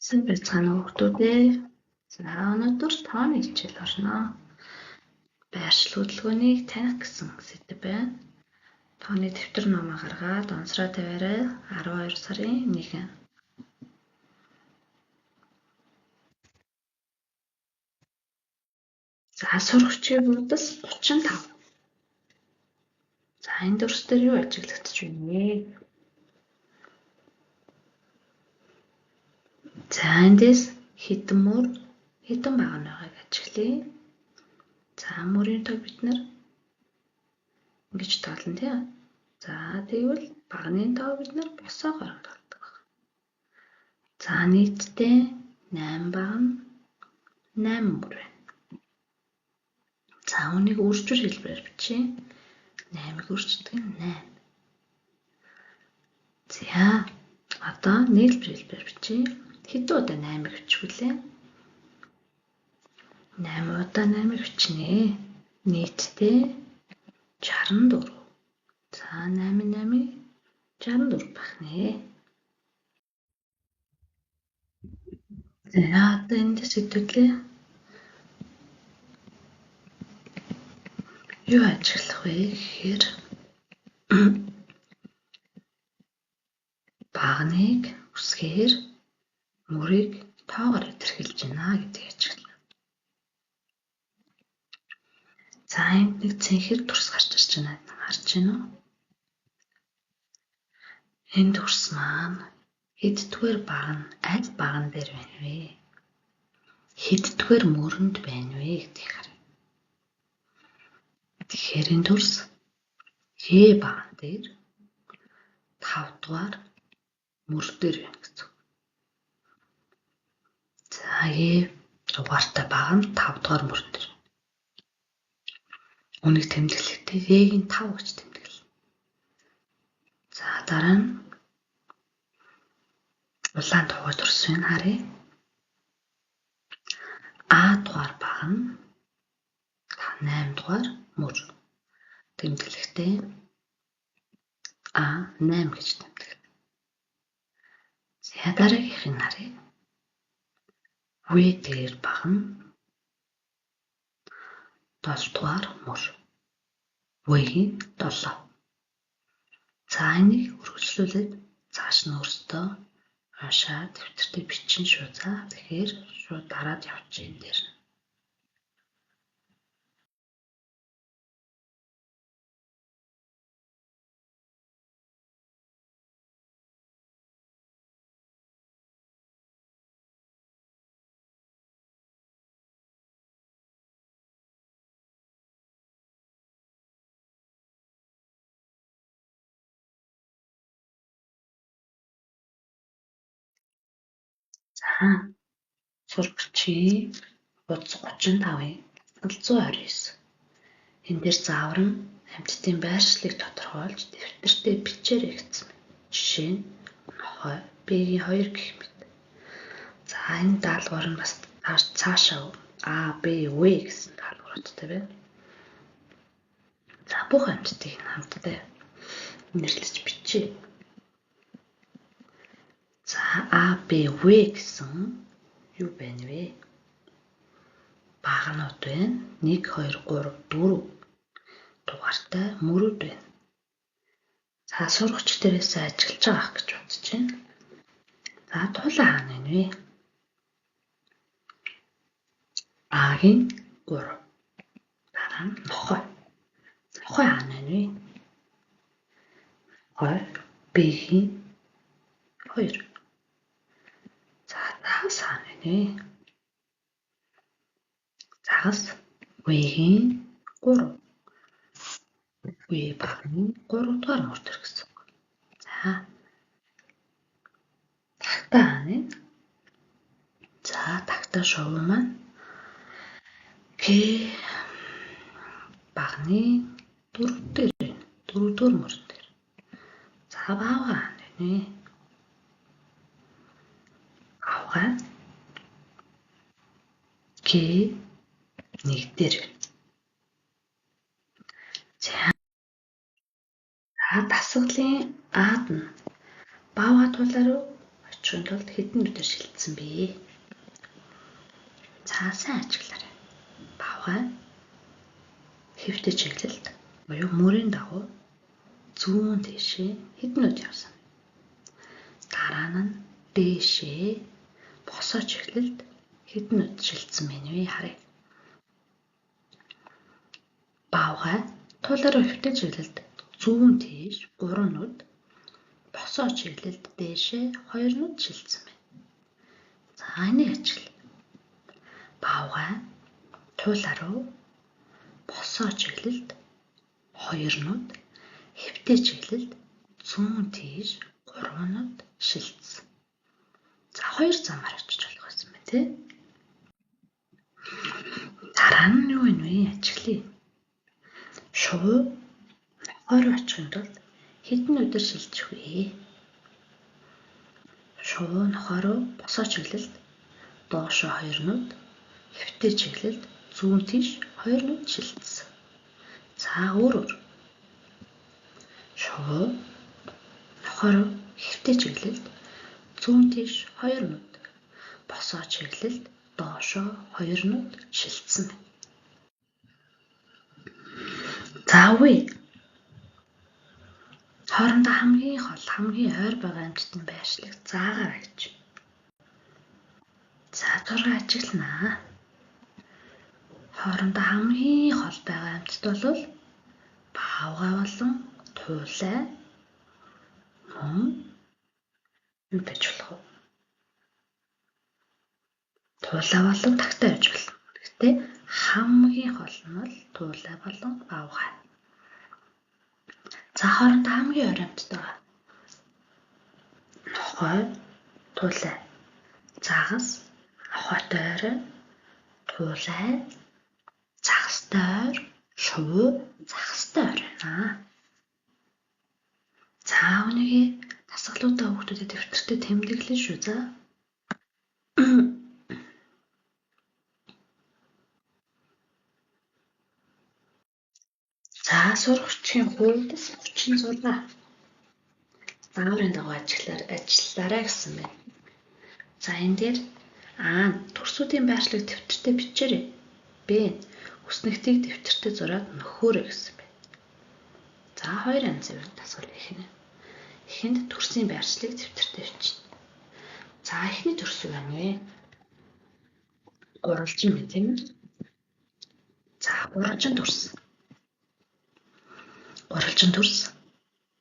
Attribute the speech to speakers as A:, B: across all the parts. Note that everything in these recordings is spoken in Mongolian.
A: Сайн байцгаана уу хүүхдүүдээ. За өнөөдөр тооны хичээл орно. Байршил хөдөлгөөнийг таних гэсэн сэдэв байна. Тооны дэвтэр номоо гаргаад онцроо тавиарай. 12 сарын 1. За сурах хүчийн хуудас 35. За энэ дүрс дээр юу ажиглагдаж байна вэ? За эндээс хэдэн мөр хэдэн баг байгааг ажиглая. За мөрийн тоо бид нар ингэж тоолно тийм. За тэгвэл багны тоо бид нар босоогоор тоолдог. За нийтдээ 8 баг нь 8 мөр байна. За үнийг үржүүр хэлбэрээр бичье. 8-ыг үрждэг нь 8. За одоо нийлбэр хэлбэрээр бичье. Хэдэн удаа 8-ыг бичих вүлээ? 8 удаа 8-ыг бичнэ. Нийтдээ 64. За 8-8-ыг 64 байх нэ. За одоо эндээс хэдүүлээ? Юу ажиглах вэ гэхээр багныг үсгээр мөрийг тоогоор илэрхийлж байна гэдгийг ажиглана. За энд нэг цэнхэр дүрс гарч ирж байна. Харж байна уу? Энэ дүрс маань хэддүгээр баг нь аль баган дээр байна вэ? Хэддүгээр мөрөнд байна вэ гэдгийг харъя. Тэгэхээр энэ дүрс Е баган дээр 5 дугаар мөр дээр байна гэсэн. За Е дугаартай баг нь 5 дугаар мөр дээр. Үнийг тэмдэглэхдээ Е-ийн 5 гэж тэмдэглэв. За дараа нь улаан тугай дүрс байна харъя. А дугаар баг нь 8 дугаар мөр. Тэмдэглэхдээ А8 гэж тэмдэглэв. За дараагийнх нь харъя. В дээр баг нь 7 дугаар мөр. В-ийн 7. За энийг үргэлжлүүлээд цааш нь өөртөө уншаад дэвтэртээ бичин шүү. За тэгэхээр шууд дараад явчих энэ дээр. За сурагчийн хуудас 35-ын 129. Энэ дээр заавар нь амьтдын байршлыг тодорхойлж дэвтэртээ бичээрэй гэсэн. Жишээ нь нохой Б-ийн 2 гэх мэт. За энэ даалгавар нь бас цаашаа А, Б, В гэсэн даалгавруудтай байна. За бүх амьтдыг хамтдаа нэрлэж бичье. За А, Б, В гэсэн юу байна вэ? Багнууд байна. 1, 2, 3, 4 дугаартай мөрүүд байна. За сурагч дээрээс ажиллаж байгаа гэж бодож байна. За тулаан хаана байна вэ? А-гийн 3. Дараа нь нохой. Нохой хаана байна вэ? Нохой Б-гийн 2. За загас хаана байна вэ? Загас В-гийн 3. В багны 3 дугаар мөр дээр гэсэн. За тагтаа хаана вэ? За тагтаа шувуу маань Г багны 4 дээр байна. 4 дугаар мөр дээр. За авгаа хаана байна вэ? Авгаа Г 1 дээр байна. За дасгалын Ад нь баава тулаар очихын тулд хэдэн өдөр шилжсэн бэ? За сайн ажиглаарай. Бавгай хэвтэж чиглэлд буюу мөрийн дагуу зүүн тийшээ хэдэн өдөр явсан. Дараа нь дээшээ босоо чиглэлд хэдэн өдөр шилжсэн бэ вэ харъя. Бавгай туулаараа хэвтэж чиглэлд зүүн тийш 3 нүд, босоо чиглэлд дээшээ 2 нүд шилжсэн байна. За энийг ажиглая. Бавгай туулаараа босоо чиглэлд 2 нүд, хэвтээ чиглэлд зүүн тийш 3 нүд шилжсэн. За 2 замаар очиж болох байсан байна тий. Дараа нь юу вэ? Ажиглая. Шувуу нохойроо очихын тулд хэдэн өдөр шилжих вэ? Шувуу нохойроо босоо чиглэлд доошоо 2 нүд, хэвтээ чиглэлд зүүн тийш 2 нүд шилжсэн. За өөрөөр. Шувуу нохойроо хэвтээ чиглэлд зүүн тийш 2 нүд, босоо чиглэлд доошоо 2 нүд шилжсэн байна. За үгүй. Хоорондоо хамгийн хол, хамгийн ойр байгаа амьтдын байршлыг заагаарай гэж. За зураг ажигланаа. Хоорондоо хамгийн хол байгаа амьтд бол бавгай болон туулай мөн юу гэж болох вэ? Туулай болон тагтай байж болно. Гэхдээ хамгийн хол нь бол туулай болон бавгай. За хоорондоо хамгийн ойр амьтд байгаа. Нохой, туулай, загас, нохойтой ойроо, туулай, загастай ойр, шувуу, загастай ойр байна. За үүнийг дасгалуудаа хүүхдүүдэд дэвтэртээ тэмдэглэн шүү. За. За сурагчийн хувьд 36 зааврын дагуу ажиллаарай гэсэн байна. За энэ дээр А төрсүүдийн байршлыг дэвтэртээ бичээрэй. Б үснэгтийг дэвтэртээ зураад нөхөөрэй гэсэн байна. За хоёр янзын дасгал ихнэ. Эхэнд төрсийн байршлыг дэвтэртээ бичнэ. За эхний төрс юу вэ? Гурвалжин байна тийм үү? За гурвалжин төрс. Гурвалжин төрс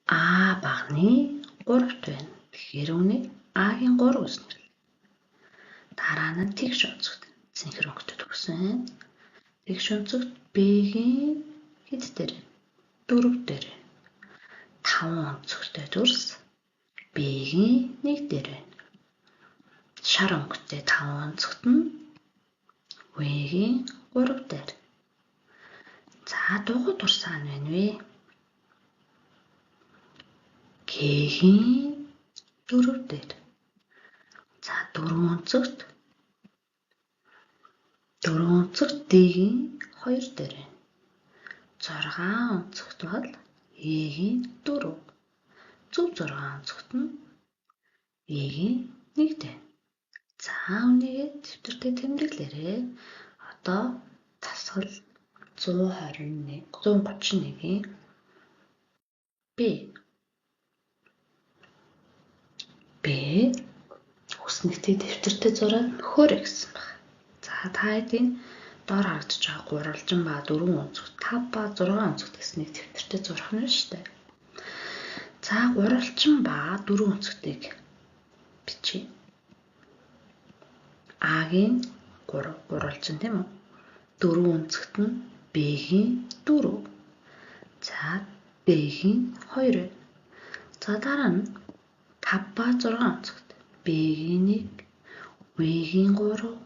A: А багны 3-т байна. Тэгэхээр үүнийг А-гийн 3 гэж нэрлэе. Дараа нь тэгш онцогт синхронтой төгсөн. Тэгш онцогт Б-гийн хэд дээр? 4 дээр. 5 онцогтой төрс Б-гийн 1 дээр байна. Шар өнгөтэй 5 онцогт нь В-гийн 3 дээр. За дугуй турс хаана байна вэ? Г-гийн 4 дээр. За 4 онцогт D-гийн 2 дээр байна. 6 онцогт бол E-гийн 4. Зөв 6 онцогт нь E-гийн 1 дээр. За үүнийг дэвтэртээ тэмдэглээрэй. Одоо дасгал 131-ийн Б үснэгтийг дэвтэртээ зураад нөхөөрэй гэсэн байна. За та хэдийн доор харагдаж байгаа гурвалжин ба 4 онцгт 5 ба 6 онцгт гэснийг дэвтэртээ зурах нь шүү дээ. За гурвалжин ба 4 онцгтыг бичье. А-гийн 3 гурвалжин тийм үү? 4 онцгт нь Б-гийн 4. За D-гийн 2. За дараа нь 5 ба 6 онцгт Б-гийн 1, В-гийн 3,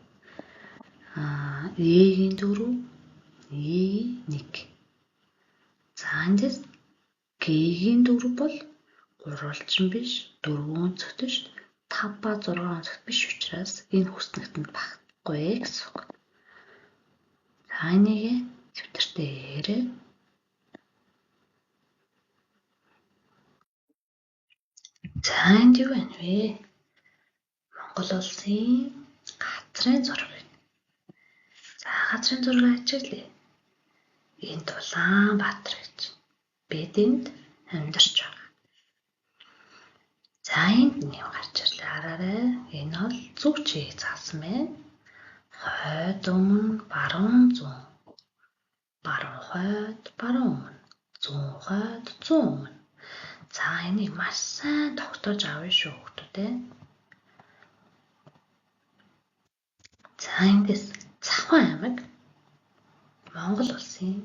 A: Е-гийн 4, E-гийн 1. За эндээс Г-гийн 4 бол гурвалжин биш, 4 онцгт биш, 5 ба 6 онцгт биш учраас энэ хүснэгтэнд багтахгүй гэсэн үг. За энийг дэвтэртээ ярээ. За энд юу байна вэ? Монгол улсын газрын зураг. За газрын зураг ажиглая. Энд Улаанбаатар гэж бид энд амьдарч байгаа. За энд нэм гарч ирлээ хараарай. Энэ бол зөв чиг заасан байна. Хойд өмнө баруун зүүн. Баруун хойд баруун өмнө. Зүүн хойд зүүн өмнө. За энийг маш сайн тогтоож авъя шүү хүүхдүүдээ. За эндээс Цавхан аймаг Монгол улсын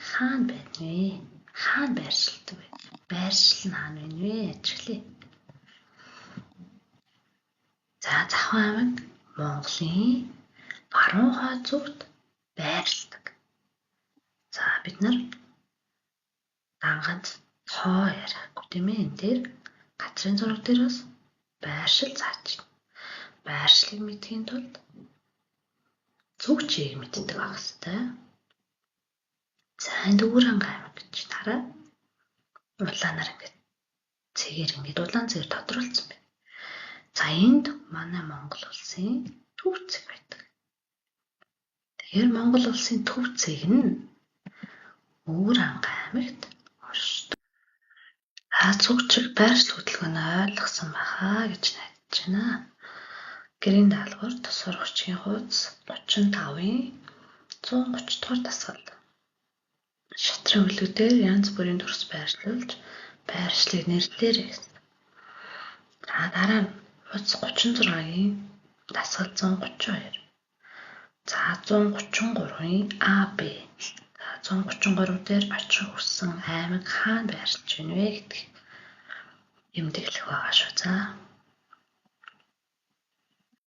A: хаана байна вэ? Хаана байршилдаг вэ? Байршил нь хаана байна вэ? Ажиглая. За Цавхан аймаг Монголын баруун хойд зүгт байршилдаг. За бид нар дангад тоо ярихгүй тийм ээ. Энэ дээр газрын зураг дээр бас байршил зааж байна. Байршлыг мэдхийн тулд зөв чийг мэддэг байх хэрэгтэй. За энд Өвөрхангай аймаг гэж хараа. Улаанаар ингээд цэгээр ингээд улаан цэгээр тодруулсан байна. За энд манай Монгол улсын төв цэг байдаг. Тэгэхээр Монгол улсын төв цэг нь Өвөрхангай аймагт оршдог. Цугчиг байршил хөдөлгөөнөө ойлгосон байхаа гэж найдаж байна. Гэрийн даалгавар тосгор хүчгийн хуудас 35-ын 130 дугаар дасгал. Шатрын хөлгүүдээр янз бүрийн төрс байршуулж байршлыг нэрлэлээр гэсэн. За дараа нь хуудас 36-ийн дасгал 132. За 133-ийн АБ. За 133 дээр очих хүссэн аймаг хаана байршиж байна вэ гэдэг эмдэглэх байгаа шүү. За